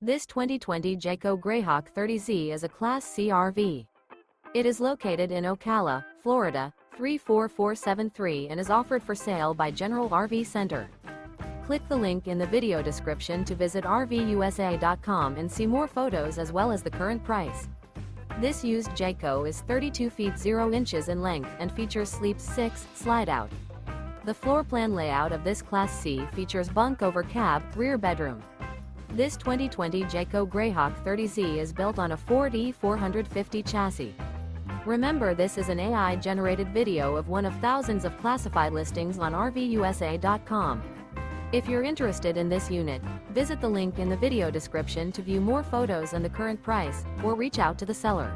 This 2020 Jayco Greyhawk 30Z is a Class C RV. It is located in Ocala, Florida, 34473 and is offered for sale by General RV Center. Click the link in the video description to visit RVUSA.com and see more photos as well as the current price. This used Jayco is 32 feet 0 inches in length and features Sleep 6 Slideout. The floor plan layout of this Class C features bunk over cab, rear bedroom. This 2020 Jayco Greyhawk 30Z is built on a Ford E450 chassis. Remember, this is an AI-generated video of one of thousands of classified listings on RVUSA.com. If you're interested in this unit, visit the link in the video description to view more photos and the current price, or reach out to the seller.